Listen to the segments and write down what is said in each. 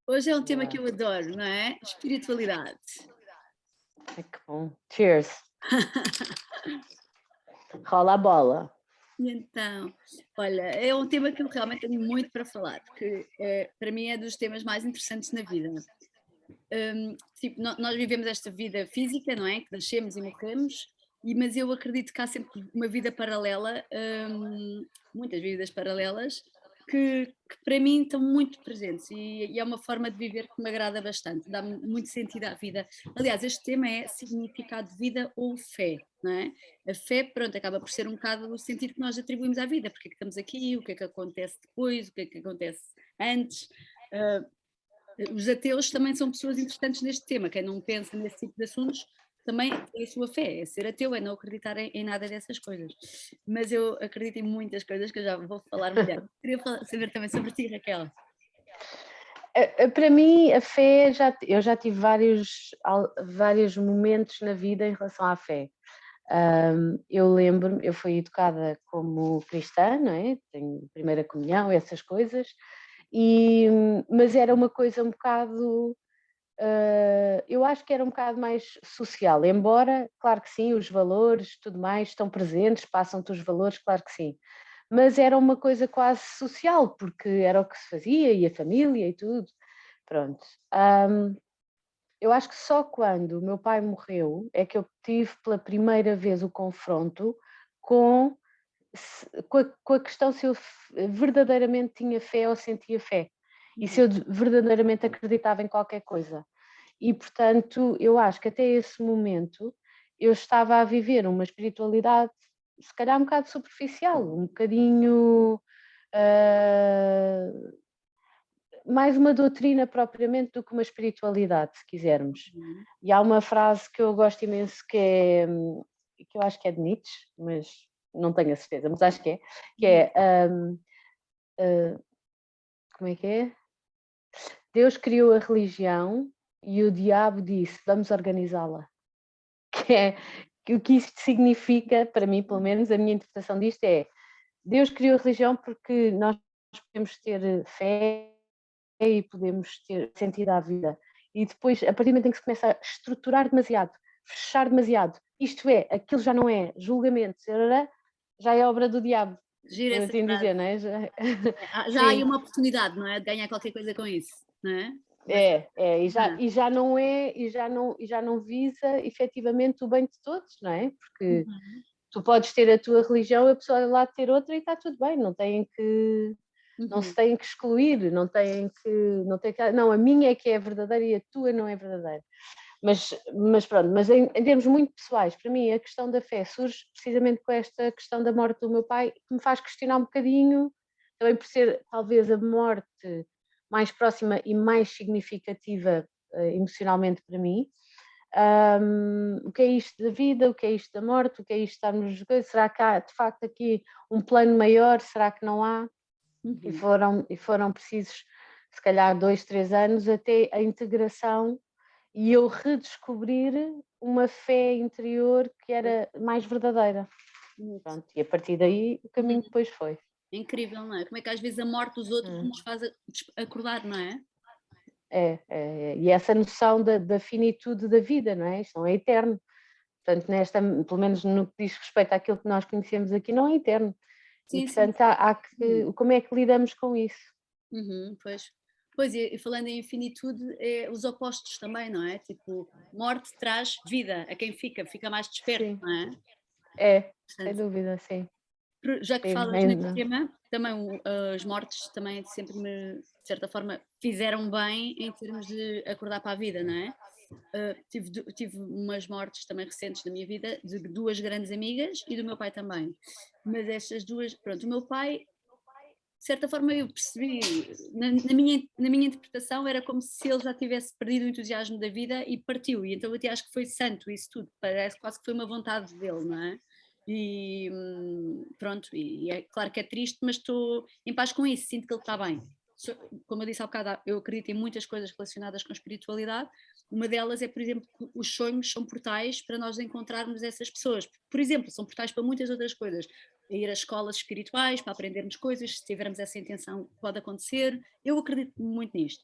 Hoje é um tema que Boa. eu adoro, não é? Espiritualidade. Ai, que bom. Cheers. Rola a bola. E então, olha, é um tema que eu realmente tenho muito para falar, porque para mim é dos temas mais interessantes na vida. Tipo, nós vivemos esta vida física, não é? Que nascemos e morremos, mas eu acredito que há sempre uma vida paralela, muitas vidas paralelas, que para mim estão muito presentes e é uma forma de viver que me agrada bastante, dá-me muito sentido à vida. Aliás, este tema é significado de vida ou fé, não é? A fé, pronto, acaba por ser um bocado o sentido que nós atribuímos à vida, porque é que estamos aqui, o que é que acontece depois, o que é que acontece antes. ah, os ateus também são pessoas interessantes neste tema, quem não pensa nesse tipo de assuntos também tem a sua fé, é ser ateu, é não acreditar em nada dessas coisas. Mas eu acredito em muitas coisas que eu já vou falar melhor. Queria saber também sobre ti, Raquel. Para mim, a fé, eu já tive vários momentos na vida em relação à fé. Eu lembro-me, eu fui educada como cristã, não é? Tenho primeira comunhão, essas coisas, mas era uma coisa um bocado, eu acho que era um bocado mais social, embora, claro que sim, os valores, tudo mais, estão presentes, passam-te os valores, claro que sim, mas era uma coisa quase social, porque era o que se fazia, e a família e tudo, pronto. Eu acho que só quando o meu pai morreu é que eu tive pela primeira vez o confronto com, com a questão se eu verdadeiramente tinha fé ou sentia fé, e se Uhum. eu verdadeiramente acreditava em qualquer coisa. E, portanto, eu acho que até esse momento eu estava a viver uma espiritualidade, se calhar um bocado superficial, um bocadinho. Uh, Mais uma doutrina propriamente do que uma espiritualidade, se quisermos. Uhum. E há uma frase que eu gosto imenso que eu acho que é de Nietzsche, mas não tenho a certeza, mas acho que Uhum. é, como é que é? Deus criou a religião e o diabo disse, vamos organizá-la. Que é que o que isto significa, para mim, pelo menos, a minha interpretação disto é Deus criou a religião porque nós podemos ter fé e podemos ter sentido à vida. E depois, a partir do momento em que se começa a estruturar demasiado, fechar demasiado, isto é, aquilo já não é julgamento, já é obra do diabo, Gira por essa assim dizer, frase. não é? Já há aí Sim, uma oportunidade, não é? De ganhar qualquer coisa com isso, não é? Mas, ah, e já não é, e já não visa efetivamente o bem de todos, não é? Porque uhum. tu podes ter a tua religião, a pessoa lá ter outra e está tudo bem, não se Uhum. têm que excluir, não, a minha é que é verdadeira e a tua não é verdadeira. Mas pronto, mas em termos muito pessoais, para mim a questão da fé surge precisamente com esta questão da morte do meu pai, que me faz questionar um bocadinho, também por ser talvez a morte mais próxima e mais significativa emocionalmente para mim. O que é isto da vida, o que é isto da morte, o que é isto de estarmos. Será que há de facto aqui um plano maior? Será que não há? Uhum. E foram precisos, se calhar, 2, 3 anos até a integração e eu redescobrir uma fé interior que era mais verdadeira. Muito. Pronto, e a partir daí o caminho Uhum. depois foi. É incrível, não é? Como é que às vezes a morte dos outros Hum. nos faz acordar, não é? E essa noção da finitude da vida, não é? Isto não é eterno. Portanto, pelo menos no que diz respeito àquilo que nós conhecemos aqui, não é eterno. E, Sim, sim. portanto, há que. Como é que lidamos com isso? Uhum, pois. Pois, e falando em infinitude, é os opostos também, não é? Tipo, morte traz vida a quem fica mais desperto, Sim, não é? sem Portanto, dúvida, sim. já que Sim, falas neste tema, também as mortes também sempre me, de certa forma, fizeram bem em termos de acordar para a vida, não é? Tive umas mortes também recentes na minha vida de duas grandes amigas e do meu pai também. Mas estas duas, pronto, o meu pai de certa forma eu percebi, na minha interpretação era como se ele já tivesse perdido o entusiasmo da vida e partiu, e então eu até acho que foi santo isso tudo, parece quase que foi uma vontade dele, não é? E pronto, e é claro que é triste, mas estou em paz com isso, sinto que ele está bem. Como eu disse há bocado, eu acredito em muitas coisas relacionadas com espiritualidade, uma delas é, por exemplo, que os sonhos são portais para nós encontrarmos essas pessoas, por exemplo, são portais para muitas outras coisas, ir a escolas espirituais para aprendermos coisas, se tivermos essa intenção pode acontecer, eu acredito muito nisto.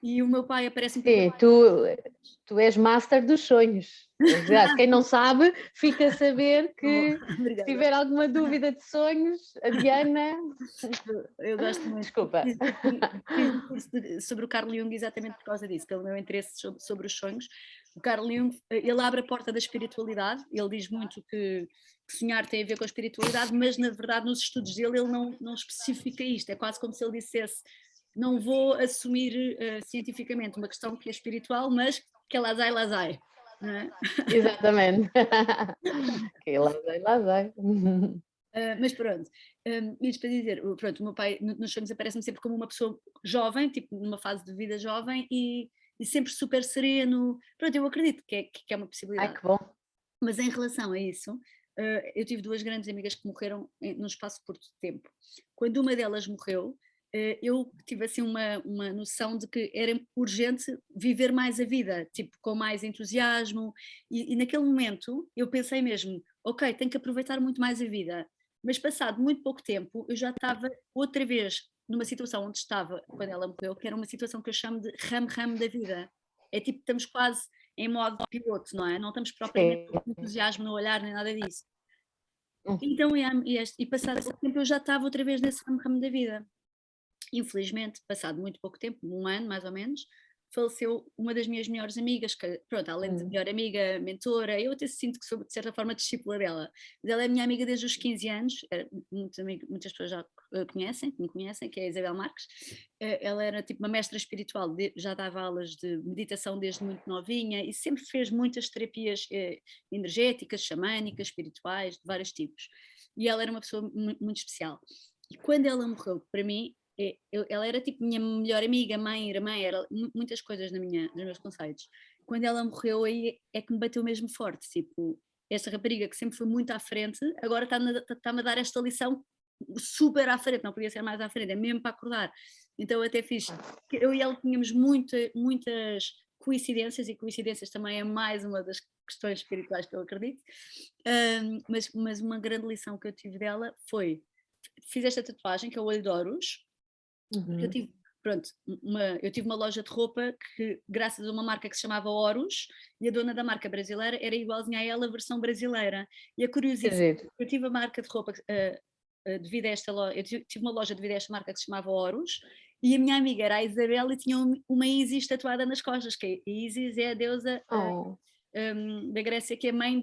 E o meu pai aparece-me Sim, tu és master dos sonhos. Aliás, quem não sabe, fica a saber que se Obrigada. tiver alguma dúvida de sonhos, a Diana. Eu gosto muito. Desculpa. Fiz um curso sobre o Carl Jung exatamente por causa disso, pelo meu interesse sobre os sonhos. O Carl Jung, ele abre a porta da espiritualidade, ele diz muito que sonhar tem a ver com a espiritualidade, mas na verdade nos estudos dele ele não especifica isto, é quase como se ele dissesse: não vou assumir cientificamente uma questão que é espiritual, mas que é lá vai, não é? Exatamente. Que lá vai. Mas pronto, isto para dizer, pronto, o meu pai nos sonhos aparece-me sempre como uma pessoa jovem, tipo numa fase de vida jovem e sempre super sereno. Pronto, eu acredito que é uma Ai, possibilidade. que bom. Mas em relação a isso, eu tive duas grandes amigas que morreram num espaço curto de tempo. Quando uma delas morreu, eu tive assim uma noção de que era urgente viver mais a vida, tipo com mais entusiasmo, e naquele momento eu pensei mesmo, ok, tenho que aproveitar muito mais a vida. Mas passado muito pouco tempo, eu já estava outra vez numa situação onde estava quando ela morreu, que era uma situação que eu chamo de ramo-ramo da vida. É tipo, estamos quase em modo piloto, não é? Não estamos propriamente Sim. com entusiasmo no olhar, nem nada disso. Hum. Então, e passado pouco tempo, eu já estava outra vez nesse ramo da vida. Infelizmente, passado muito pouco tempo, um ano mais ou menos, faleceu uma das minhas melhores amigas, que, pronto, além de melhor amiga, mentora, eu até sinto que sou, de certa forma, discípula dela. Mas ela é minha amiga desde os 15 anos, muitas pessoas já me conhecem, que é a Isabel Marques. Ela era tipo uma mestra espiritual, já dava aulas de meditação desde muito novinha e sempre fez muitas terapias energéticas, xamânicas, espirituais, de vários tipos. E ela era uma pessoa muito especial. E quando ela morreu, para mim, ela era tipo minha melhor amiga, mãe, irmã, era muitas coisas nos meus conceitos. Quando ela morreu, aí é que me bateu mesmo forte, tipo, esta rapariga que sempre foi muito à frente, agora está-me a dar esta lição super à frente, não podia ser mais à frente, é mesmo para acordar. Então eu até fiz, eu e ela tínhamos muitas coincidências, e coincidências também é mais uma das questões espirituais que eu acredito, mas uma grande lição que eu tive dela foi, fiz esta tatuagem que é o olho de Horus, porque eu tive, pronto, eu tive uma loja de roupa que, graças a uma marca que se chamava Horus, e a dona da marca brasileira era igualzinha a ela, a versão brasileira. E a curiosidade, eu tive a marca de roupa devido a esta loja, eu tive uma loja devido a esta marca que se chamava Horus, e a minha amiga era a Isabel e tinha uma Isis tatuada nas costas, que a Isis é a deusa da Grécia, que é mãe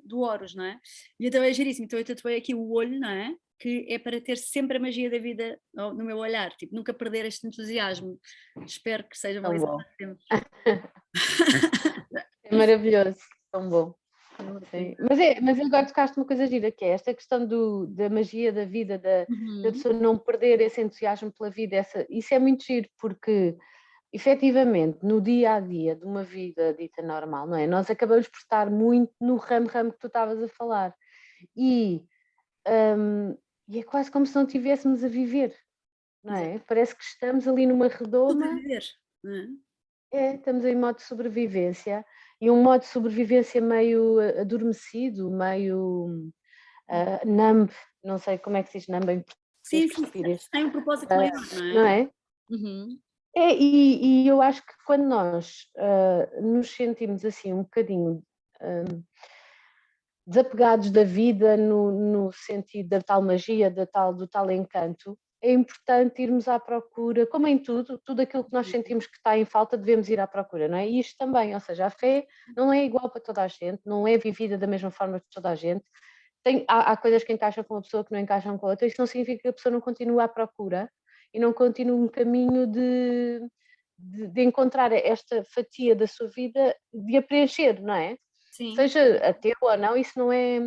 do Horus, não é? E então é giríssimo, então eu tatuei aqui o olho, não é? Que é para ter sempre a magia da vida no meu olhar, tipo, nunca perder este entusiasmo. Espero que seja uma Tão lição bom. para sempre. É maravilhoso, tão bom. Sim. Sim. Mas agora tocaste uma coisa gira, que é esta questão da magia da vida, da pessoa não perder esse entusiasmo pela vida, isso é muito giro, porque efetivamente no dia a dia de uma vida dita normal, não é? Nós acabamos por estar muito no ramo que tu estavas a falar, e é quase como se não estivéssemos a viver, não é? Exato. Parece que estamos ali numa redoma. Sobreviver, não é? Estamos em modo de sobrevivência, e um modo de sobrevivência meio adormecido, meio numb, não sei como é que se diz numb em Sim, português, sim, português, tem um propósito maior, não não é? é? Uhum. E eu acho que quando nós nos sentimos assim um bocadinho desapegados da vida no sentido da tal magia, do tal encanto, é importante irmos à procura, como em tudo aquilo que nós sentimos que está em falta, devemos ir à procura, não é? E isto também, ou seja, a fé não é igual para toda a gente, não é vivida da mesma forma para toda a gente. Há coisas que encaixam com uma pessoa que não encaixam com a outra, isso não significa que a pessoa não continue à procura e não continue um caminho de encontrar esta fatia da sua vida, de a preencher, não é? Sim. Seja ateu ou não, isso não é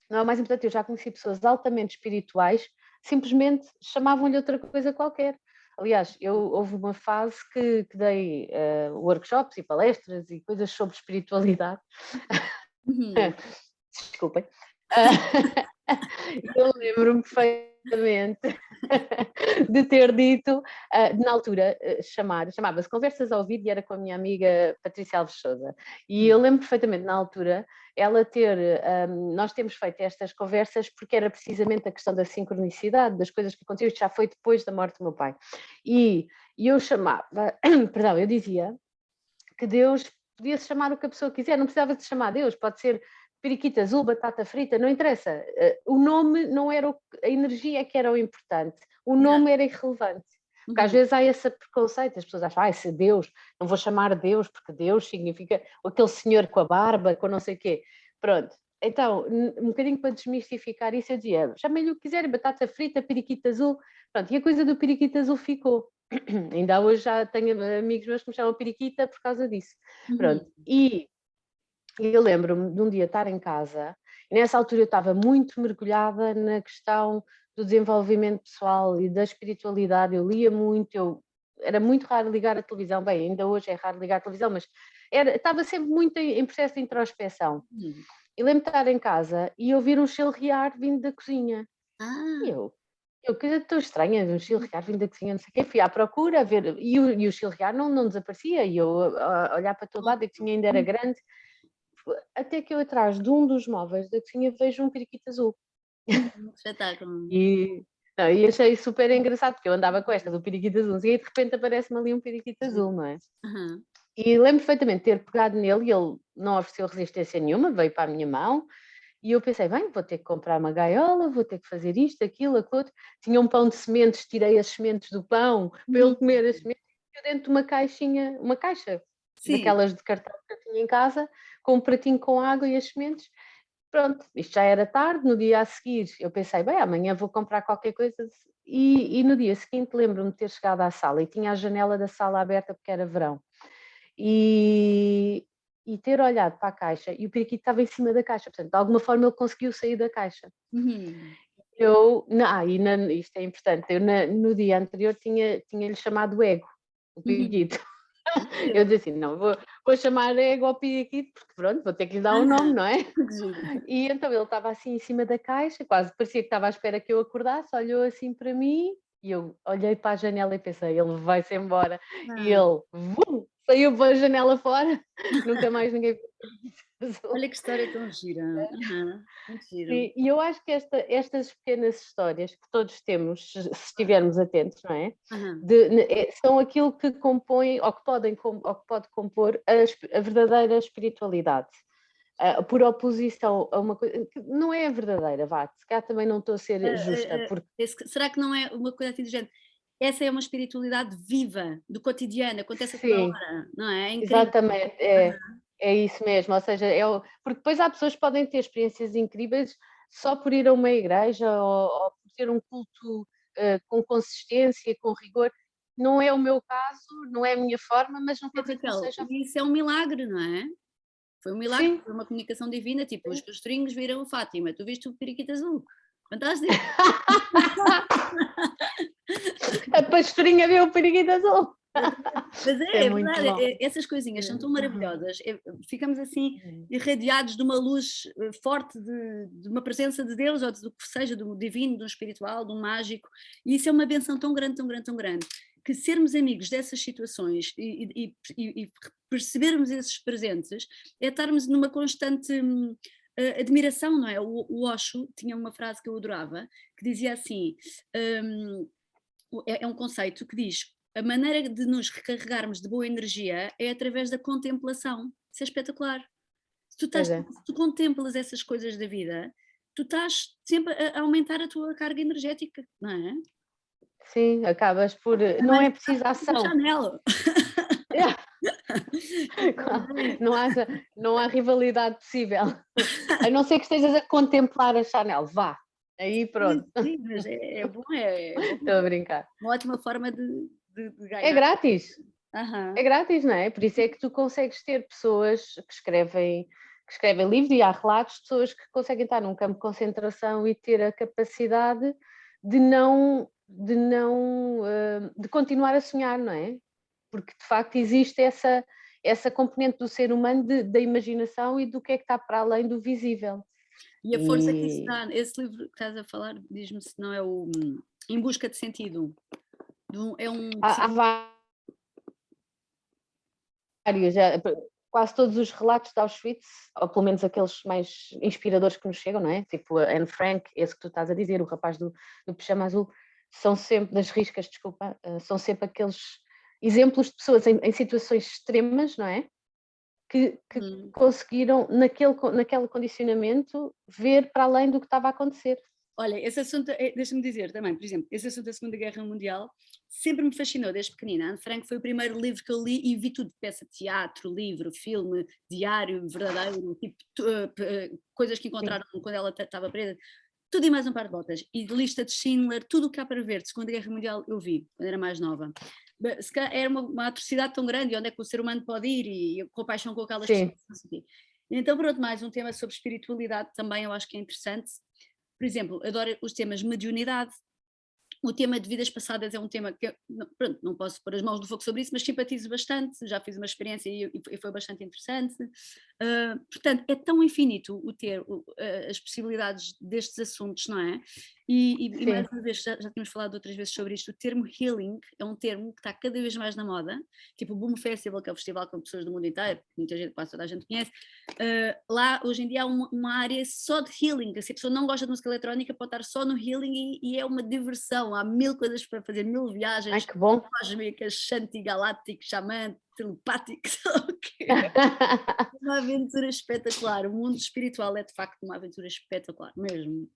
o mais importante. Eu já conheci pessoas altamente espirituais, simplesmente chamavam-lhe outra coisa qualquer. Aliás, houve uma fase que dei workshops e palestras e coisas sobre espiritualidade. Uhum. Desculpem. Eu lembro-me perfeitamente de ter dito, na altura, chamava-se Conversas ao Vivo e era com a minha amiga Patrícia Alves Souza. E eu lembro perfeitamente, na altura, ela ter, nós temos feito estas conversas porque era precisamente a questão da sincronicidade, das coisas que aconteceram, isto já foi depois da morte do meu pai. E eu chamava, perdão, eu dizia que Deus podia-se chamar o que a pessoa quiser, não precisava de se chamar Deus, pode ser periquita azul, batata frita, não interessa. O nome não era a energia que era o importante, o nome era irrelevante. Porque às vezes há esse preconceito, as pessoas acham, se Deus, não vou chamar Deus, porque Deus significa aquele senhor com a barba, com não sei o quê. Pronto. Então, um bocadinho para desmistificar isso, eu dizia, chamem-lhe o que quiserem, batata frita, periquita azul. Pronto, e a coisa do periquita azul ficou. Ainda hoje já tenho amigos meus que me chamam periquita por causa disso. Pronto. E eu lembro-me de um dia estar em casa, e nessa altura eu estava muito mergulhada na questão do desenvolvimento pessoal e da espiritualidade, eu lia muito, era muito raro ligar a televisão, bem, ainda hoje é raro ligar a televisão, mas estava sempre muito em processo de introspeção. E lembro-me de estar em casa e ouvir um chilrear vindo da cozinha. E eu coisa tão estranha, um chilrear vindo da cozinha, não sei o quê, fui à procura, a ver, e o chilrear não desaparecia, e eu a olhar para todo lado, a cozinha ainda era grande, até que eu atrás de um dos móveis da cozinha vejo um periquito azul. Espetáculo. E achei super engraçado, porque eu andava com esta do periquito azul, e de repente aparece-me ali um periquito azul, não é? E lembro perfeitamente de ter pegado nele e ele não ofereceu resistência nenhuma, veio para a minha mão, e eu pensei, bem, vou ter que comprar uma gaiola, vou ter que fazer isto, aquilo, aquilo outro. Tinha um pão de sementes, tirei as sementes do pão para ele comer as sementes, e dentro de uma caixinha, uma caixa daquelas de cartão que eu tinha em casa, com um pratinho com água e as sementes. Pronto, isto já era tarde, no dia a seguir eu pensei, bem, amanhã vou comprar qualquer coisa, e no dia seguinte lembro-me de ter chegado à sala e tinha a janela da sala aberta porque era verão. E ter olhado para a caixa e o periquito estava em cima da caixa, portanto, de alguma forma ele conseguiu sair da caixa. Isto é importante, eu no dia anterior tinha-lhe chamado ego, o periquito. Eu disse assim, não, vou chamar ego ao periquito, porque pronto, vou ter que lhe dar um nome, não é? E então ele estava assim em cima da caixa, quase parecia que estava à espera que eu acordasse, olhou assim para mim, e eu olhei para a janela e pensei, ele vai-se embora. E ele saiu para a janela fora, nunca mais ninguém viu. Olha que história tão gira. Muito gira. E eu acho que estas pequenas histórias que todos temos, se estivermos atentos, não é? São aquilo que compõe, ou que pode compor a verdadeira espiritualidade. Por oposição a uma coisa que não é a verdadeira, se calhar também não estou a ser justa. Será que não é uma coisa assim do género? Essa é uma espiritualidade viva, do cotidiano, acontece a toda hora, não é? É incrível. Exatamente, é isso mesmo, ou seja, porque depois há pessoas que podem ter experiências incríveis só por ir a uma igreja ou por ter um culto com consistência, com rigor. Não é o meu caso, não é a minha forma, mas não quer dizer que não seja. Isso é um milagre, não é? Foi um milagre, foi uma comunicação divina, tipo, os pastorinhos viram a Fátima, tu viste o periquito azul. Fantástico! A pastorinha viu o periquito azul. Mas é verdade, essas coisinhas são tão maravilhosas, ficamos assim irradiados de uma luz forte de uma presença de Deus ou do que seja, do divino, do espiritual, do mágico, e isso é uma benção tão grande, tão grande, tão grande, que sermos amigos dessas situações e percebermos esses presentes é estarmos numa constante admiração, não é? O Osho tinha uma frase que eu adorava, que dizia assim, é um conceito que diz: a maneira de nos recarregarmos de boa energia é através da contemplação. Isso é espetacular. Se tu contemplas essas coisas da vida, tu estás sempre a aumentar a tua carga energética, não é? Sim, acabas por. Não é preciso ação. Chanel. Não há rivalidade possível. A não ser que estejas a contemplar a Chanel. Vá. Aí pronto. Sim, mas é bom. Estou a brincar. Uma ótima forma de ganhar. É grátis. É grátis, não é? Por isso é que tu consegues ter pessoas que escrevem livros, e há relatos de pessoas que conseguem estar num campo de concentração e ter a capacidade de continuar a sonhar, não é? Porque de facto existe essa componente do ser humano da imaginação e do que é que está para além do visível. E a força que isso E dá, esse livro que estás a falar, diz-me se não é o Em Busca de Sentido. É um há vários, quase todos os relatos de Auschwitz, ou pelo menos aqueles mais inspiradores que nos chegam, não é? Tipo a Anne Frank, esse que tu estás a dizer, o rapaz do pijama azul, são sempre, das riscas, desculpa, são sempre aqueles exemplos de pessoas em situações extremas, não é? Que conseguiram, naquele condicionamento, ver para além do que estava a acontecer. Olha, esse assunto, deixa-me dizer também, por exemplo, esse assunto da Segunda Guerra Mundial sempre me fascinou desde pequenina. Anne Frank foi o primeiro livro que eu li e vi tudo, peça de teatro, livro, filme, diário, verdadeiro, tipo, coisas que encontraram quando ela estava presa, tudo e mais um par de botas. E lista de Schindler, tudo o que há para ver de Segunda Guerra Mundial eu vi, quando era mais nova. Era uma atrocidade tão grande, onde é que o ser humano pode ir e compaixão com aquelas pessoas. Então, pronto, mais um tema sobre espiritualidade também eu acho que é interessante. Por exemplo, adoro os temas mediunidade. O tema de vidas passadas é um tema que, pronto, não posso pôr as mãos no fogo sobre isso, mas simpatizo bastante, já fiz uma experiência e foi bastante interessante. Portanto, é tão infinito as possibilidades destes assuntos, não é? E mais uma vez, já tínhamos falado outras vezes sobre isto, o termo healing é um termo que está cada vez mais na moda, tipo o Boom Festival, que é o festival com pessoas do mundo inteiro, muita gente, quase toda a gente conhece. Lá, hoje em dia, há uma área só de healing, se a pessoa não gosta de música eletrónica, pode estar só no healing e é uma diversão, há 1000 coisas para fazer, 1000 viagens cósmicas, shanti, galáctico, xamã, telepático, sei lá o quê. Uma aventura espetacular, o mundo espiritual é de facto uma aventura espetacular, mesmo.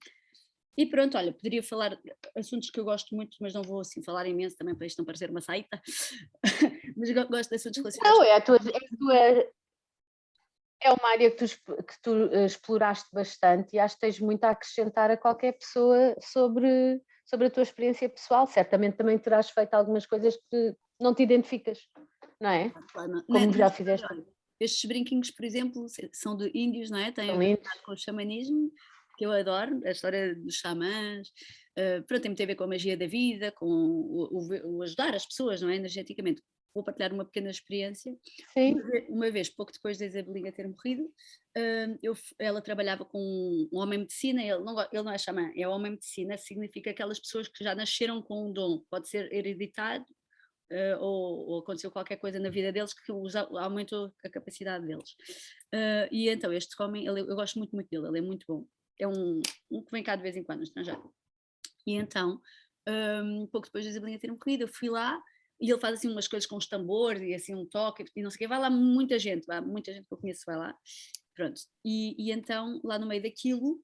E pronto, olha, poderia falar assuntos que eu gosto muito, mas não vou assim falar imenso também para isto não parecer uma saíta, mas gosto de assuntos relacionados. Não, é uma área que tu exploraste bastante e acho que tens muito a acrescentar a qualquer pessoa sobre a tua experiência pessoal. Certamente também terás feito algumas coisas que não te identificas, não é? Claro, como já fizeste. Estes brinquinhos, por exemplo, são de índios, não é? Têm a ver com o xamanismo, que eu adoro, a história dos xamãs, pronto, tem muito a ver com a magia da vida, com o ajudar as pessoas, não é? Energeticamente. Vou partilhar uma pequena experiência. Sim. Uma vez, pouco depois da Isabelinha ter morrido, ela trabalhava com um homem-medicina, ele não é xamã, é homem-medicina, significa aquelas pessoas que já nasceram com um dom, pode ser hereditário, ou aconteceu qualquer coisa na vida deles que aumentou a capacidade deles. E então este homem, eu gosto muito, muito dele, ele é muito bom. É um que vem cá de vez em quando, no estrangeiro. E então, pouco depois da Isabelinha ter morrido, eu fui lá e ele faz assim umas coisas com os tambores e assim um toque e não sei o quê. Vai lá muita gente que eu conheço vai lá. Pronto. E então, lá no meio daquilo,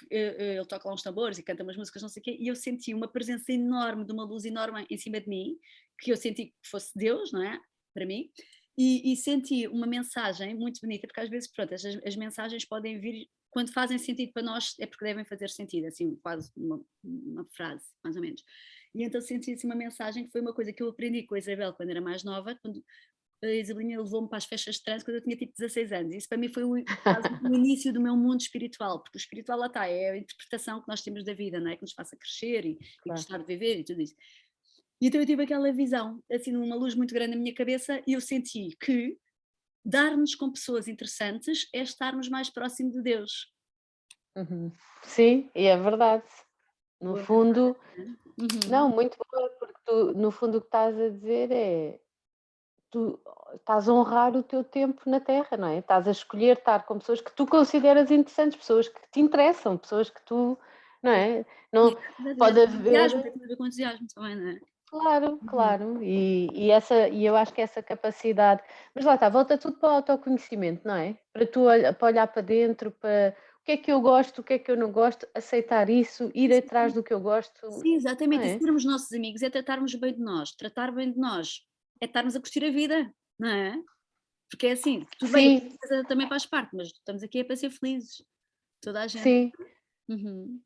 ele toca lá uns tambores e canta umas músicas, não sei o quê, e eu senti uma presença enorme, de uma luz enorme em cima de mim, que eu senti que fosse Deus, não é? Para mim. E senti uma mensagem muito bonita, porque às vezes, pronto, as mensagens podem vir, quando fazem sentido para nós, é porque devem fazer sentido, assim, quase uma frase, mais ou menos. E então senti assim uma mensagem que foi uma coisa que eu aprendi com a Isabel quando era mais nova, quando a Isabelinha levou-me para as festas de trânsito quando eu tinha tipo 16 anos. Isso para mim foi quase o início do meu mundo espiritual, porque o espiritual lá está, é a interpretação que nós temos da vida, não é? Que nos faça crescer e gostar de viver e tudo isso. E então eu tive aquela visão, assim, numa luz muito grande na minha cabeça, e eu senti que dar-nos com pessoas interessantes é estarmos mais próximo de Deus. Sim, e é verdade. No fundo, não, muito boa, porque tu, no fundo, o que estás a dizer é tu estás a honrar o teu tempo na Terra, não é? Estás a escolher estar com pessoas que tu consideras interessantes, pessoas que te interessam, pessoas que tu, não é? Não pode haver. Tem tudo a ver com entusiasmo também, não é? Claro, e eu acho que essa capacidade, mas lá está, volta tudo para o autoconhecimento, não é? Para olhar para dentro, para o que é que eu gosto, o que é que eu não gosto, aceitar isso, ir atrás do que eu gosto. Sim, exatamente, É? e sermos nossos amigos é tratarmos bem de nós, tratar bem de nós é estarmos a curtir a vida, não é? Porque é assim, tudo bem, a tristeza também faz parte, mas estamos aqui para ser felizes, toda a gente. Sim.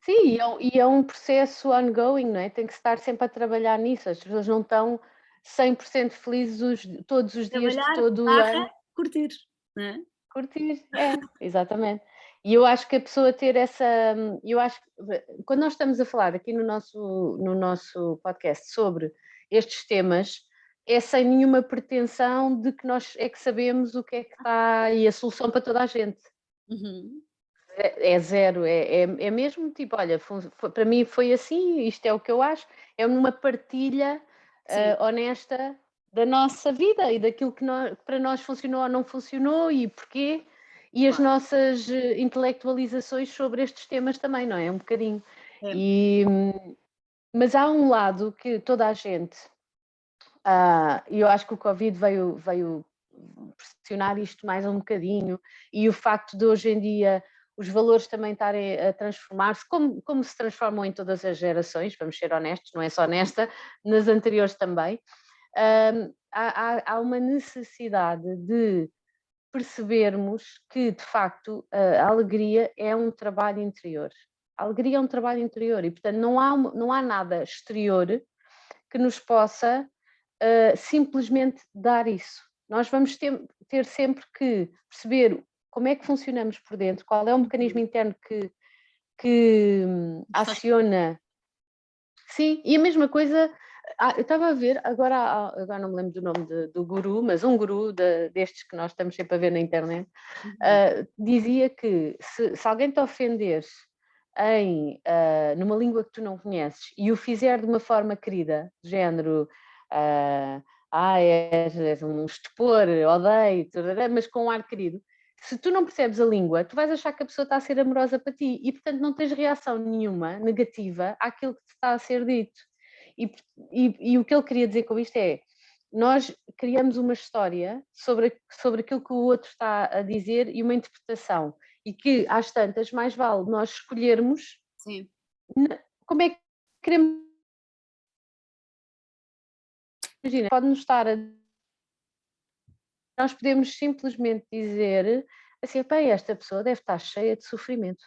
Sim, e é um processo ongoing, não é? Tem que estar sempre a trabalhar nisso. As pessoas não estão 100% felizes todos os dias de todo o ano. Curtir, não é? Curtir, exatamente. E eu acho que a pessoa ter essa. Eu acho que quando nós estamos a falar aqui no nosso podcast sobre estes temas, é sem nenhuma pretensão de que nós é que sabemos o que é que está e a solução para toda a gente. é zero, é mesmo tipo, olha, para mim foi assim, isto é o que eu acho, é uma partilha honesta da nossa vida e daquilo que para nós funcionou ou não funcionou e porquê, e as nossas intelectualizações sobre estes temas também, não é? Um bocadinho. Mas há um lado que toda a gente, e eu acho que o Covid veio pressionar isto mais um bocadinho, e o facto de hoje em dia os valores também estarem a transformar-se, como se transformam em todas as gerações, vamos ser honestos, não é só nesta, nas anteriores também, há uma necessidade de percebermos que, de facto, a alegria é um trabalho interior. A alegria é um trabalho interior e, portanto, não há nada exterior que nos possa simplesmente dar isso. Nós vamos ter sempre que perceber como é que funcionamos por dentro, qual é o mecanismo interno que aciona. Sim, e a mesma coisa, eu estava a ver, agora não me lembro do nome do guru, mas um guru destes que nós estamos sempre a ver na internet, dizia que se alguém te ofender numa língua que tu não conheces e o fizer de uma forma querida, de género, és um estupor, odeio, mas com um ar querido, se tu não percebes a língua, tu vais achar que a pessoa está a ser amorosa para ti e, portanto, não tens reação nenhuma negativa àquilo que te está a ser dito. E o que ele queria dizer com isto é, nós criamos uma história sobre aquilo que o outro está a dizer e uma interpretação. E que, às tantas, mais vale nós escolhermos como é que queremos. Imagina, pode-nos estar a. Nós podemos simplesmente dizer assim, esta pessoa deve estar cheia de sofrimento.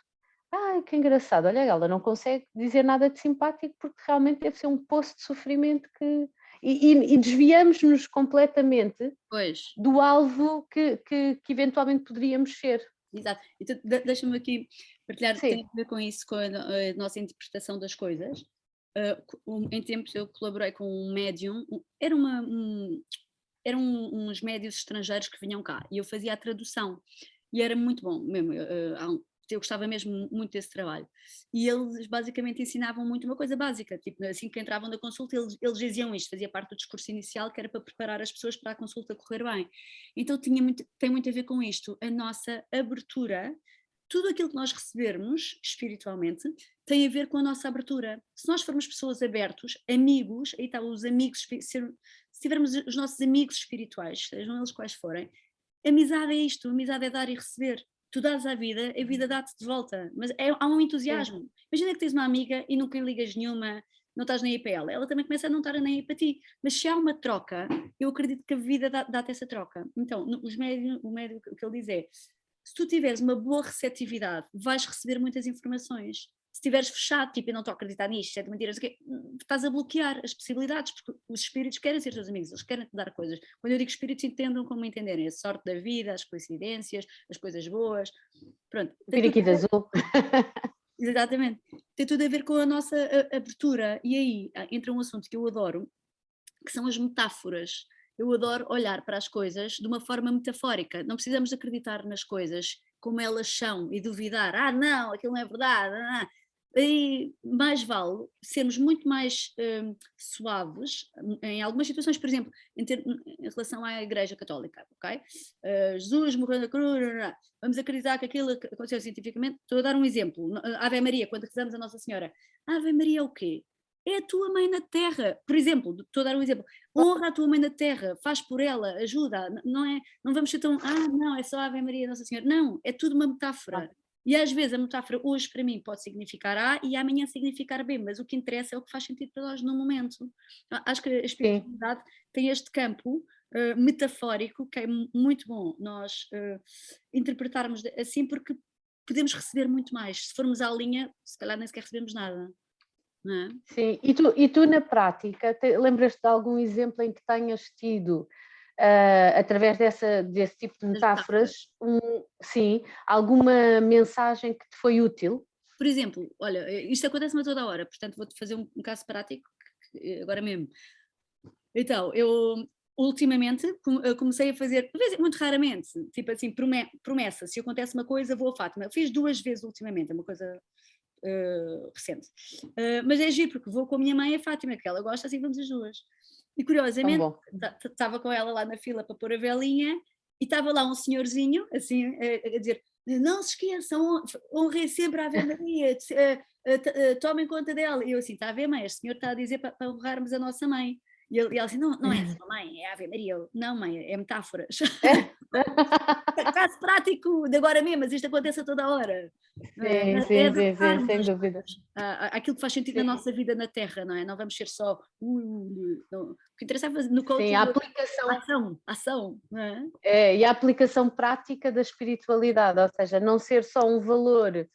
Ai, que engraçado, olha, ela não consegue dizer nada de simpático porque realmente deve ser um poço de sofrimento que. E desviamos-nos completamente do alvo que eventualmente poderíamos ser. Exato. Então, deixa-me aqui partilhar, tem a ver com isso, com a nossa interpretação das coisas. Em tempos eu colaborei com um médium, eram uns médios estrangeiros que vinham cá e eu fazia a tradução e era muito bom mesmo. Eu gostava mesmo muito desse trabalho. E eles basicamente ensinavam muito uma coisa básica, tipo, assim que entravam na consulta, eles diziam isto, fazia parte do discurso inicial, que era para preparar as pessoas para a consulta correr bem. Então tem muito a ver com isto, a nossa abertura, tudo aquilo que nós recebermos espiritualmente tem a ver com a nossa abertura. Se nós formos pessoas abertos, amigos, aí está os amigos, se tivermos os nossos amigos espirituais, sejam eles quais forem, amizade é isto, amizade é dar e receber. Tu dás à vida, a vida dá-te de volta, mas há um entusiasmo. Sim. Imagina que tens uma amiga e nunca ligas nenhuma, não estás nem aí para ela também começa a não estar nem aí para ti, mas se há uma troca, eu acredito que a vida dá-te essa troca. Então, o médico, o que ele diz é, se tu tiveres uma boa receptividade, vais receber muitas informações. Se estiveres fechado, tipo, eu não estou a acreditar nisto, é de mentiras, estás a bloquear as possibilidades, porque os espíritos querem ser teus amigos, eles querem te dar coisas. Quando eu digo espíritos, entendam como entenderem, a sorte da vida, as coincidências, as coisas boas, pronto. Periquito azul. Exatamente. Tem tudo a ver com a nossa abertura. E aí entra um assunto que eu adoro, que são as metáforas. Eu adoro olhar para as coisas de uma forma metafórica. Não precisamos acreditar nas coisas como elas são e duvidar. Não, aquilo não é verdade. E mais vale sermos muito mais suaves em algumas situações, por exemplo, em relação à Igreja Católica, ok? Jesus morreu na cruz, vamos acreditar que aquilo aconteceu cientificamente. Estou a dar um exemplo. Ave Maria, quando rezamos a Nossa Senhora, Ave Maria é o quê? É a tua mãe na terra, por exemplo, estou a dar um exemplo, honra a tua mãe na terra, faz por ela, ajuda, não vamos ser tão, não, é só Ave Maria Nossa Senhora, não, é tudo uma metáfora. E às vezes a metáfora hoje para mim pode significar A e amanhã significar B, mas o que interessa é o que faz sentido para nós no momento. Acho que a espiritualidade tem este campo metafórico que é muito bom nós interpretarmos assim, porque podemos receber muito mais. Se formos à linha, se calhar nem sequer recebemos nada. Não é? Sim, e tu na prática, lembras-te de algum exemplo em que tenhas tido, através desse tipo de metáforas, sim, alguma mensagem que te foi útil? Por exemplo, olha, isto acontece-me a toda a hora, portanto vou-te fazer um caso prático agora mesmo. Então, eu ultimamente comecei a fazer, muito raramente, tipo assim, promessa, se acontece uma coisa vou a Fátima. Fiz 2 vezes ultimamente, é uma coisa recente. Mas é giro, porque vou com a minha mãe a Fátima, que ela gosta, assim vamos as duas. E Tão curiosamente, bom. estava com ela lá na fila para pôr a velinha e estava lá um senhorzinho, assim, a dizer: não se esqueçam, honrem sempre a Ave Maria, tomem conta dela. E eu assim: está a ver, mãe? Este senhor está a dizer para honrarmos a nossa mãe. E ela assim: não é a sua mãe, é a Ave Maria. Eu, não, mãe, é metáforas. Caso prático de agora mesmo, mas isto acontece a toda a hora. Sim, É sim, sim, sim, sem adaptarmos dúvida. aquilo que faz sentido na Sim, nossa vida na Terra, não é? Não vamos ser só. Não. O que interessa é fazer no sim, coaching a aplicação. ação, não é? E a aplicação prática da espiritualidade, ou seja, não ser só um valor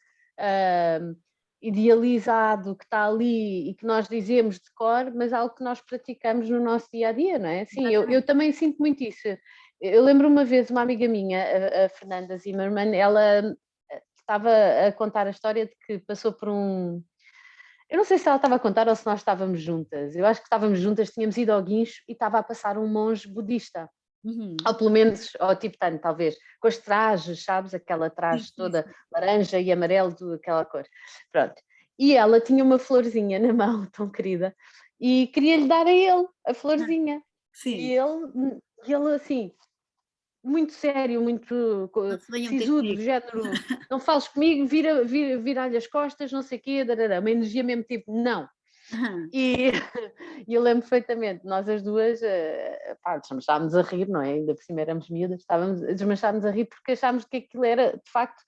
idealizado que está ali e que nós dizemos de cor, mas algo que nós praticamos no nosso dia a dia, não é? Sim, eu também sinto muito isso. Eu lembro uma vez uma amiga minha, a Fernanda Zimmermann, ela estava a contar a história de que passou por um. Eu não sei se ela estava a contar ou se nós estávamos juntas. Eu acho que estávamos juntas, tínhamos ido ao Guincho e estava a passar um monge budista. Ou pelo menos, ou tibetano, talvez, com as trajes, sabes? Aquela traje toda laranja e amarelo, aquela cor. Pronto. E ela tinha uma florzinha na mão, tão querida, e queria-lhe dar a ele a florzinha. Sim. E ele assim, muito sério, muito sisudo, do género, não fales comigo, vira-lhe as costas, não sei o quê, uma energia mesmo tipo, não. E eu lembro perfeitamente, nós as duas desmanchámos a rir, não é? Ainda por cima éramos miúdas, desmanchámos a rir porque achámos que aquilo era, de facto,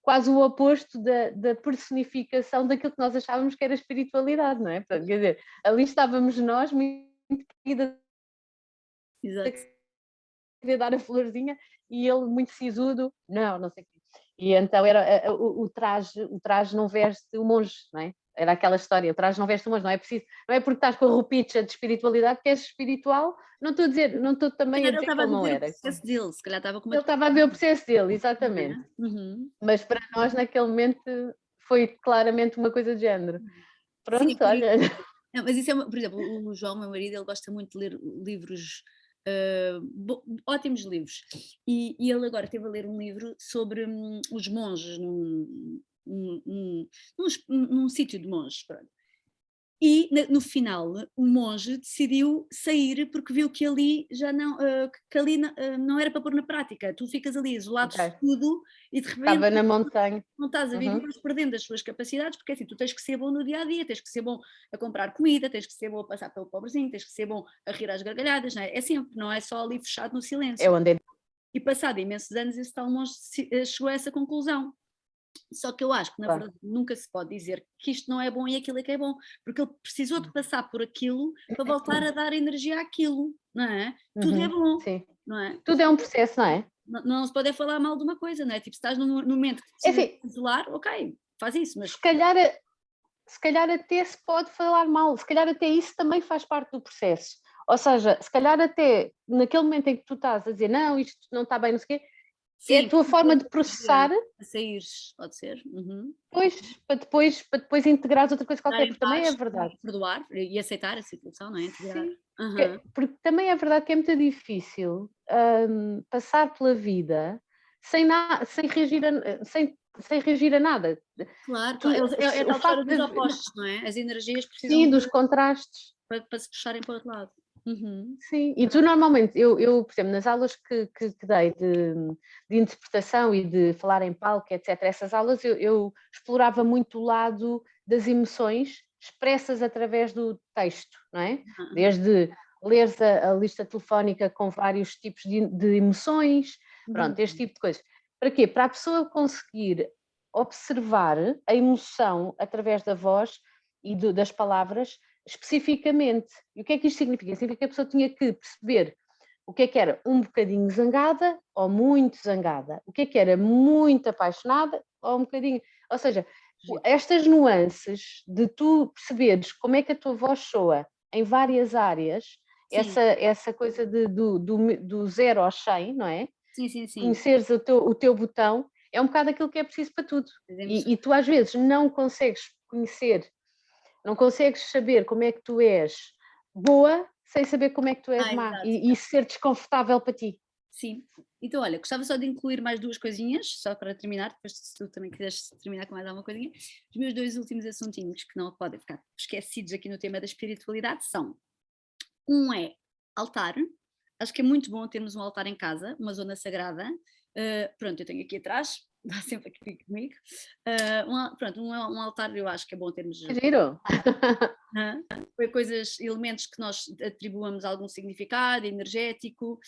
quase o oposto da personificação daquilo que nós achávamos que era espiritualidade, não é? Portanto, quer dizer, ali estávamos nós, muito queridas, queria dar a florzinha, e ele muito sisudo, não sei o quê. E então era o traje não veste o monge, não é? Era aquela história, o traje não veste o monge, não é preciso, não é porque estás com a roupicha de espiritualidade que és espiritual, não estou também a dizer que ele não era. Dele, se calhar estava com uma... Ele estava a ver o processo dele, exatamente. Mas para nós naquele momento foi claramente uma coisa de género. Pronto, sim, olha. Não, mas isso é, por exemplo, o João, meu marido, ele gosta muito de ler livros, ótimos livros. E ele agora esteve a ler um livro sobre os monges num sítio de monges. Pronto. E no final o monge decidiu sair porque viu que ali já não, que ali não era para pôr na prática. Tu ficas ali isolado de tudo e de repente Estava na montanha. Não estás a viver, mas perdendo as suas capacidades, porque assim, tu tens que ser bom no dia a dia, tens que ser bom a comprar comida, tens que ser bom a passar pelo pobrezinho, tens que ser bom a rir às gargalhadas, não é? É sempre, não é só ali fechado no silêncio. É onde... E passado imensos anos, esse tal monge chegou a essa conclusão. Só que eu acho que, na verdade, nunca se pode dizer que isto não é bom e aquilo é que é bom, porque ele precisou de passar por aquilo para voltar a dar energia àquilo, não é? Tudo é bom, sim. não é? Tudo é um processo, não é? Não se pode falar mal de uma coisa, não é? Tipo, se estás num momento que precisas de isolar, ok, faz isso, mas... Se calhar até se pode falar mal, se calhar até isso também faz parte do processo. Ou seja, se calhar até naquele momento em que tu estás a dizer não, isto não está bem, não sei o quê, é a tua forma de processar. A saíres, pode ser. Para depois integrares outra coisa qualquer, porque também é verdade. Perdoar e aceitar a situação, não é? Integrar. Sim, porque também é verdade que é muito difícil passar pela vida sem reagir a nada. Claro, é tal história dos opostos, não é? As energias precisam... Sim, dos contrastes. Para se puxarem para o outro lado. Sim, e tu normalmente, eu por exemplo, nas aulas que dei de interpretação e de falar em palco, etc., essas aulas eu explorava muito o lado das emoções expressas através do texto, não é? Desde leres a lista telefónica com vários tipos de emoções, pronto, este tipo de coisas. Para quê? Para a pessoa conseguir observar a emoção através da voz e das palavras especificamente. E o que é que isto significa? Significa que a pessoa tinha que perceber o que era um bocadinho zangada ou muito zangada, o que era muito apaixonada ou um bocadinho... Ou seja, estas nuances de tu perceberes como é que a tua voz soa em várias áreas, essa coisa do 0 ao 100, não é? Sim. Conheceres o teu botão, é um bocado aquilo que é preciso para tudo. E tu às vezes não consegues conhecer, não consegues saber como é que tu és boa sem saber como é que tu és má Exato. e isso ser desconfortável para ti. Sim. Então, olha, gostava só de incluir mais duas coisinhas, só para terminar, depois se tu também quiseres terminar com mais alguma coisinha. Os meus dois últimos assuntinhos que não podem ficar esquecidos aqui no tema da espiritualidade são: um é altar. Acho que é muito bom termos um altar em casa, uma zona sagrada. Pronto, eu tenho aqui atrás, dá sempre aqui comigo. Pronto, um altar eu acho que é bom termos. Que giro! Foi coisas, elementos que nós atribuamos algum significado energético,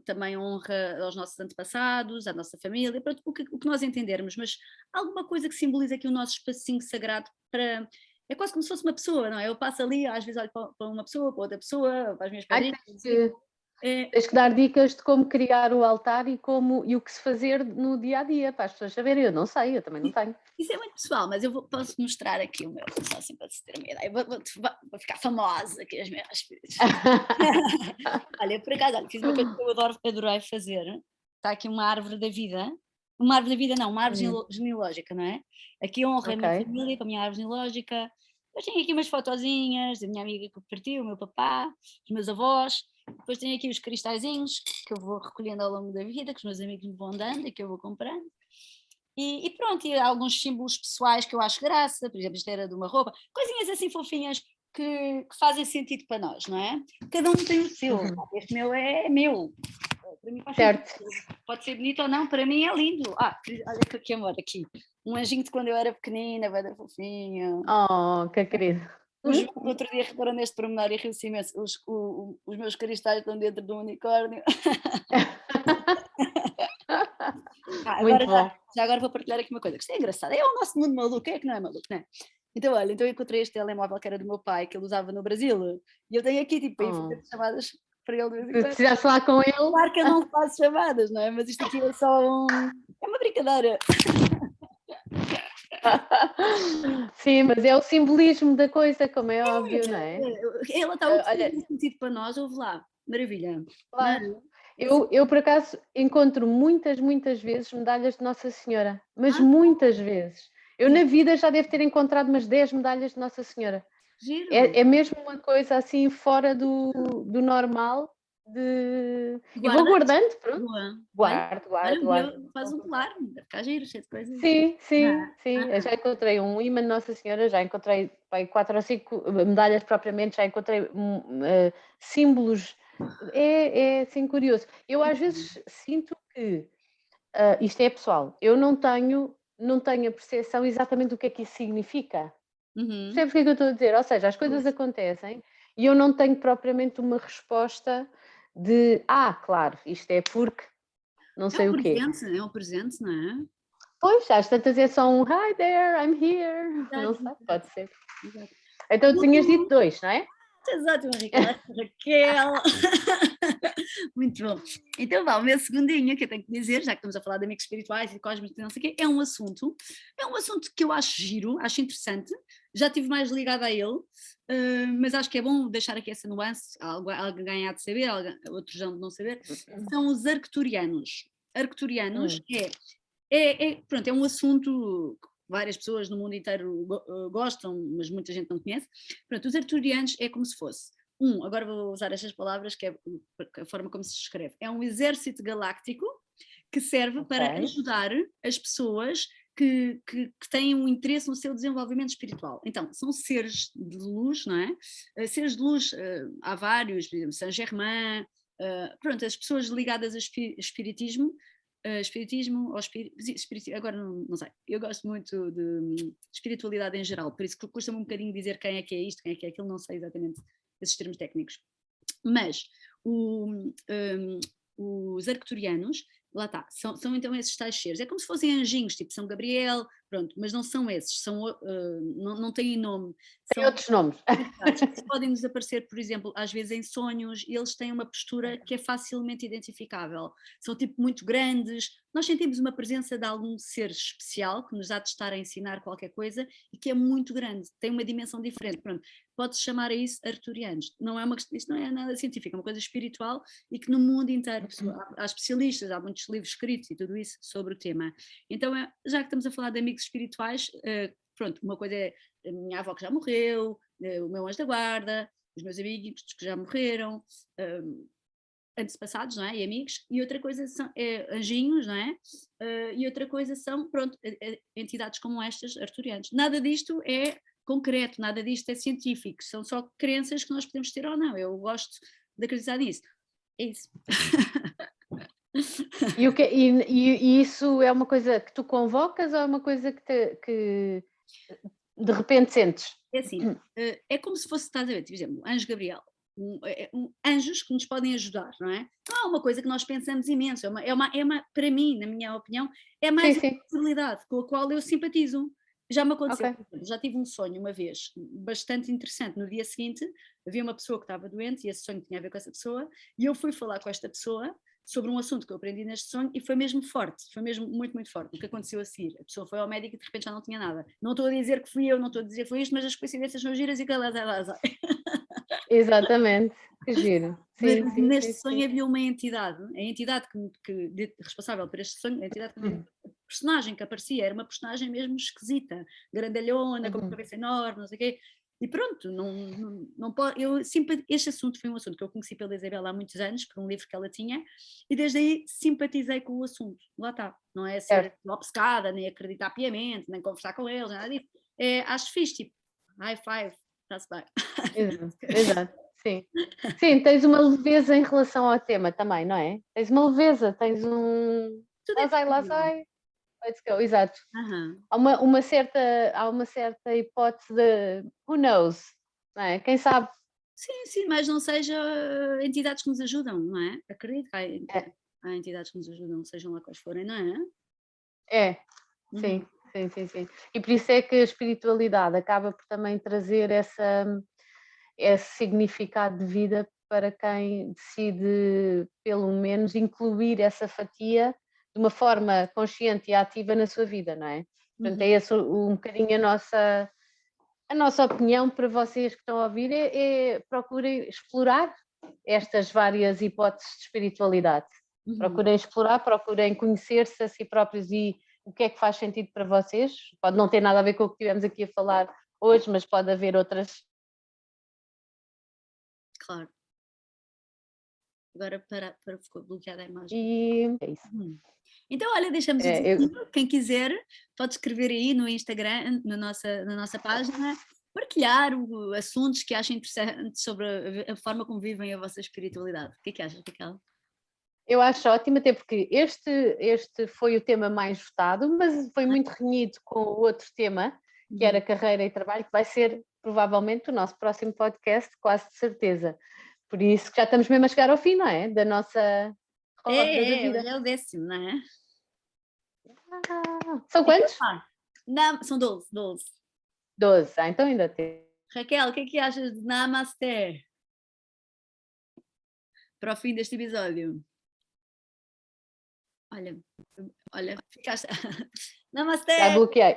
também honra aos nossos antepassados, à nossa família, pronto, o que nós entendermos, mas alguma coisa que simboliza aqui o nosso espacinho sagrado para. É quase como se fosse uma pessoa, não é? Eu passo ali, às vezes olho para uma pessoa, para outra pessoa, para as minhas Ai, padrinhas, é, tens que dar dicas de como criar o altar e o que se fazer no dia a dia, para as pessoas saberem. Eu não sei, eu também não tenho. isso é muito pessoal, mas eu posso mostrar aqui o meu, só assim para se ter uma ideia. Vou ficar famosa aqui as minhas filhas. Olha, por acaso, olha, fiz uma coisa que eu adorei fazer. Está aqui uma árvore da vida não, uma árvore genealógica, não é? Aqui honra a minha Ok. família com a minha árvore genealógica. Depois tenho aqui umas fotozinhas da minha amiga que partiu, o meu papá, os meus avós. Depois tenho aqui os cristalzinhos que eu vou recolhendo ao longo da vida, que os meus amigos me vão dando e que eu vou comprando. E pronto, e há alguns símbolos pessoais que eu acho graça, por exemplo, isto era de uma roupa, coisinhas assim fofinhas que fazem sentido para nós, não é? Cada um tem o seu. Este meu é meu. Para mim faz sentido. Certo. Pode ser bonito ou não, para mim é lindo. Olha que amor aqui. Um anjinho de quando eu era pequenina, bem fofinho. Oh, que querido. O João, outro dia reparou neste pormenor e riu-se imenso. Os meus cristais estão dentro de um unicórnio. Muito bom. Já agora vou partilhar aqui uma coisa que isto é engraçado. É o nosso mundo maluco, quem é que não é maluco, não é? Então, olha, então eu encontrei este telemóvel que era do meu pai, que ele usava no Brasil, e eu tenho aqui, tipo, para ir fazer chamadas para ele de vez em Se quando. precisasse falar com ele. Claro que eu não faço chamadas, não é? Mas isto aqui é só é uma brincadeira. Sim, mas é o simbolismo da coisa, como é óbvio, não é? Ela está o Olha, sentido para nós, ouve lá. Maravilha. claro. Não é? Eu, por acaso, encontro muitas vezes medalhas de Nossa Senhora, mas Ah, muitas vezes. Eu, sim. na vida, já devo ter encontrado umas 10 medalhas de Nossa Senhora. Giro. É mesmo uma coisa assim fora do normal. Eu vou Guarda. guardando, pronto. Boa. Olha, Guardo, o guardo. meu faz um colar, deve ficar giro, cheio de coisas. Sim, sim, Ah, sim. Eu já encontrei um imã de Nossa Senhora, já encontrei 4 ou 5 medalhas propriamente, já encontrei símbolos. É assim curioso. Eu às vezes sinto que, isto é pessoal, eu não tenho a percepção exatamente do que é que isso significa. uhum. Percebes o que é que eu estou a dizer? Ou seja, as coisas acontecem e eu não tenho propriamente uma resposta de, claro, isto é porque não sei o quê. É um presente, não é? Pois, às tantas é só um hi there, I'm here. Não Exato, sei, pode ser. exato. Então tinhas dito 2, não é? Exato, Raquel. Muito bom. Então vá, o meu segundinho que eu tenho que dizer, já que estamos a falar de amigos espirituais e cósmicos e não sei o quê, é um assunto que eu acho giro, acho interessante, já estive mais ligada a ele, mas acho que é bom deixar aqui essa nuance, alguém há de saber, outros hão de não saber, são os arcturianos. Arcturianos pronto, é um assunto que várias pessoas no mundo inteiro gostam, mas muita gente não conhece. Pronto, os arturianos é como se fosse agora vou usar estas palavras que é a forma como se escreve, é um exército galáctico que serve para ajudar as pessoas que têm um interesse no seu desenvolvimento espiritual. Então, são seres de luz, não é? Seres de luz, há vários, por exemplo, Saint-Germain, pronto, as pessoas ligadas ao espiritismo, espiritismo ou agora não sei, eu gosto muito de espiritualidade em geral, por isso que custa-me um bocadinho dizer quem é que é isto, quem é que é aquilo, não sei exatamente esses termos técnicos, mas os arcturianos, lá está, são então esses tais seres, é como se fossem anjinhos, tipo São Gabriel, pronto, mas não são esses, não têm nome. Tem outros nomes. Eles podem nos aparecer, por exemplo, às vezes em sonhos, e eles têm uma postura que é facilmente identificável. São tipo muito grandes, nós sentimos uma presença de algum ser especial que nos há de estar a ensinar qualquer coisa e que é muito grande, tem uma dimensão diferente. Pronto, pode-se chamar a isso arturianos. Isto não é nada científico, é uma coisa espiritual e que no mundo inteiro há especialistas, há muitos livros escritos e tudo isso sobre o tema. Então, já que estamos a falar de amigos espirituais, pronto, uma coisa é a minha avó que já morreu, o meu anjo da guarda, os meus amigos que já morreram, antepassados, não é? E amigos, e outra coisa são anjinhos, não é? E outra coisa são, pronto, entidades como estas, arturianos. Nada disto é concreto, nada disto é científico, são só crenças que nós podemos ter ou não. Eu gosto de acreditar nisso. É isso. E isso é uma coisa que tu convocas ou é uma coisa que de repente sentes? É assim, é como se fosse, estás a ver, por exemplo, Anjo Gabriel. Anjos que nos podem ajudar, não é? Não é uma coisa que nós pensamos imenso, para mim, na minha opinião, é mais uma possibilidade com a qual eu simpatizo. Já me aconteceu, já tive um sonho uma vez, bastante interessante. No dia seguinte, havia uma pessoa que estava doente e esse sonho tinha a ver com essa pessoa, e eu fui falar com esta pessoa sobre um assunto que eu aprendi neste sonho e foi mesmo forte, foi mesmo muito, muito forte. O que aconteceu a seguir? A pessoa foi ao médico e de repente já não tinha nada. Não estou a dizer que fui eu, não estou a dizer que foi isto, mas as coincidências são giras e que lá. Exatamente, que giro. Sim, Mas sim, neste sim, sonho sim. havia uma entidade, a entidade responsável por este sonho, a entidade a personagem que aparecia, era uma personagem mesmo esquisita, grandalhona, com uma cabeça enorme, não sei o quê. E pronto, não pode. Este assunto foi um assunto que eu conheci pela Isabela há muitos anos, por um livro que ela tinha, e desde aí simpatizei com o assunto. Lá está. Não é ser obcecada, nem acreditar piamente, nem conversar com eles, nada disso. Acho fixe, tipo, high five, está-se bem. Exato, sim. Sim, tens uma leveza em relação ao tema também, não é? Tens uma leveza, tens um. Lá sai, let's go, exato. Há uma certa hipótese de who knows, não é? Quem sabe? Sim, mas não seja entidades que nos ajudam, não é? Acredito que há entidades que nos ajudam, sejam lá quais forem, não é? Sim, sim. E por isso é que a espiritualidade acaba por também trazer esse significado de vida para quem decide, pelo menos, incluir essa fatia de uma forma consciente e ativa na sua vida, não é? Portanto, é esse um bocadinho a nossa opinião para vocês que estão a ouvir, procurem explorar estas várias hipóteses de espiritualidade. Procurem explorar, procurem conhecer-se a si próprios e o que é que faz sentido para vocês. Pode não ter nada a ver com o que estivemos aqui a falar hoje, mas pode haver outras. Claro. Agora ficou bloqueada a imagem. E é isso. Então, olha, deixamos o desafio. Quem quiser pode escrever aí no Instagram, na nossa página, partilhar assuntos que achem interessantes sobre a forma como vivem a vossa espiritualidade. O que é que achas, Raquel? Eu acho ótimo, até porque este foi o tema mais votado, mas foi muito renhido com o outro tema, que era carreira e trabalho, que vai ser provavelmente o nosso próximo podcast, quase de certeza. Por isso que já estamos mesmo a chegar ao fim, não é? Da nossa roda da vida. É o 10º, não é? São quantos? Não, são 12. 12, então ainda tem. Raquel, o que é que achas de Namasté? Para o fim deste episódio. Olha, ficaste. Namasté! Já bloqueei.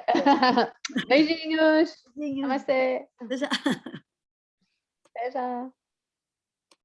Beijinhos! Namasté! Até já! Até já!